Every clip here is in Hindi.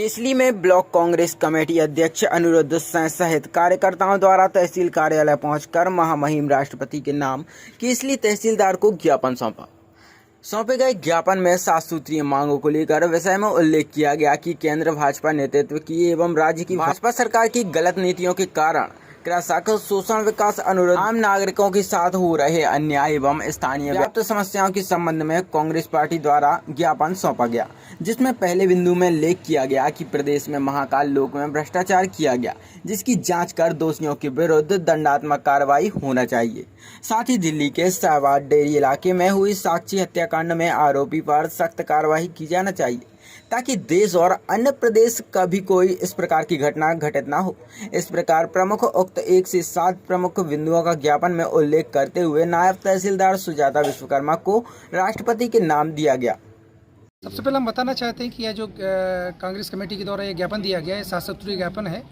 केसली में ब्लॉक कांग्रेस कमेटी अध्यक्ष अनिरुद्ध सिंह सहित कार्यकर्ताओं द्वारा तहसील कार्यालय पहुंचकर महामहिम राष्ट्रपति के नाम केसली तहसीलदार को ज्ञापन सौंपे गए ज्ञापन में 7 सूत्रीय मांगों को लेकर विषय में उल्लेख किया गया कि केंद्र भाजपा नेतृत्व की एवं राज्य की भाजपा सरकार की गलत नीतियों के कारण कृषक शोषण, विकास अनुरोध, आम नागरिकों के साथ हो रहे अन्याय एवं स्थानीय व्याप्त समस्याओं के संबंध में कांग्रेस पार्टी द्वारा ज्ञापन सौंपा गया, जिसमें पहले बिंदु में उल्लेख किया गया कि प्रदेश में महाकाल लोक में भ्रष्टाचार किया गया, जिसकी जांच कर दोषियों के विरुद्ध दंडात्मक कार्रवाई होना चाहिए। साथ ही दिल्ली के शाहबाद डेयरी इलाके में हुई साक्षी हत्याकांड में आरोपी पर सख्त कार्रवाई की जाना चाहिए, ताकि देश और अन्य प्रदेश कभी कोई इस प्रकार की घटना घटित न हो। इस प्रकार प्रमुख उक्त 1 से 7 प्रमुख बिंदुओं का ज्ञापन में उल्लेख करते हुए नायब तहसीलदार सुजाता विश्वकर्मा को राष्ट्रपति के नाम दिया गया। सबसे पहले हम बताना चाहते हैं कि यह जो कांग्रेस कमेटी के द्वारा ये ज्ञापन दिया गया है, 7 सूत्रीय ज्ञापन है।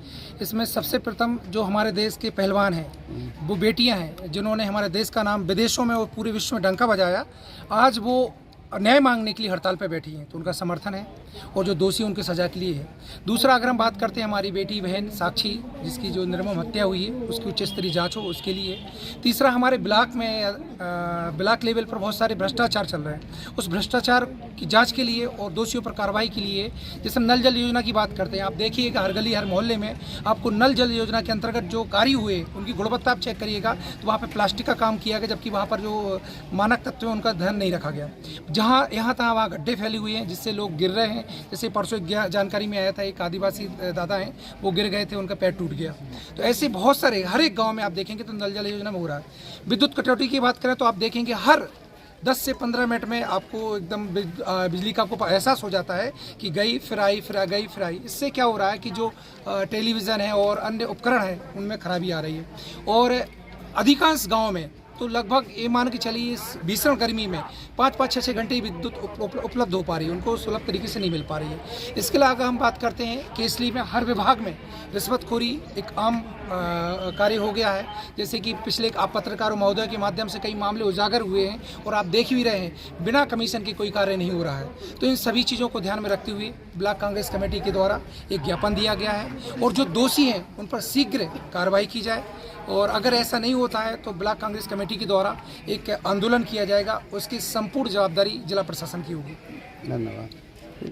इसमें सबसे प्रथम जो हमारे देश के पहलवान हैं, वो बेटियां हैं जिन्होंने हमारे देश का नाम विदेशों में और पूरे विश्व में डंका बजाया, आज वो न्याय मांगने के लिए हड़ताल पर बैठी हैं, तो उनका समर्थन है और जो दोषी उनके सजा के लिए है। दूसरा, अगर हम बात करते हैं हमारी बेटी बहन साक्षी, जिसकी जो निर्मम हत्या हुई है, उसकी उच्च स्तरीय जांच हो, उसके लिए। तीसरा, हमारे ब्लॉक में ब्लॉक लेवल पर बहुत सारे भ्रष्टाचार चल रहे हैं, उस भ्रष्टाचार की जांच के लिए और दोषियों पर कार्रवाई के लिए। जैसे हम नल जल योजना की बात करते हैं, आप देखिएगा हर गली हर मोहल्ले में आपको नल जल योजना के अंतर्गत जो कार्य हुए उनकी गुणवत्ता आप चेक करिएगा तो वहाँ पर प्लास्टिक का काम किया गया, जबकि वहाँ पर जो मानक तत्व है उनका ध्यान नहीं रखा गया। जहाँ यहाँ तहाँ वहाँ गड्ढे फैले हुए हैं जिससे लोग गिर रहे हैं। जैसे परसों जानकारी में आया था, एक आदिवासी दादा हैं, वो गिर गए थे, उनका पैर टूट गया। तो ऐसे बहुत सारे हर एक गांव में आप देखेंगे तो नल जल योजना में हो रहा है। विद्युत कटौती की बात करें तो आप देखेंगे हर 10 से 15 मिनट में आपको एकदम बिजली का आपको एहसास हो जाता है कि गई फिर आई, फिर गई फिर आई। इससे क्या हो रहा है कि जो टेलीविज़न है और अन्य उपकरण है उनमें खराबी आ रही है। और अधिकांश गाँव में तो लगभग ये मान के चलिए इस भीषण गर्मी में 5-5, 6-6 घंटे विद्युत उपलब्ध हो पा रही है, उनको सुलभ तरीके से नहीं मिल पा रही है। इसके अलावा अगर हम बात करते हैं, केसली में हर विभाग में रिश्वतखोरी एक आम कार्य हो गया है। जैसे कि पिछले आप पत्रकारों महोदय के माध्यम से कई मामले उजागर हुए हैं और आप देख भी रहे हैं, बिना कमीशन के कोई कार्य नहीं हो रहा है। तो इन सभी चीज़ों को ध्यान में रखते हुए ब्लॉक कांग्रेस कमेटी के द्वारा एक ज्ञापन दिया गया है और जो दोषी हैं उन पर शीघ्र कार्रवाई की जाए। और अगर ऐसा नहीं होता है तो ब्लॉक कांग्रेस कमेटी के द्वारा एक आंदोलन किया जाएगा, उसकी संपूर्ण जवाबदारी जिला प्रशासन की होगी। धन्यवाद।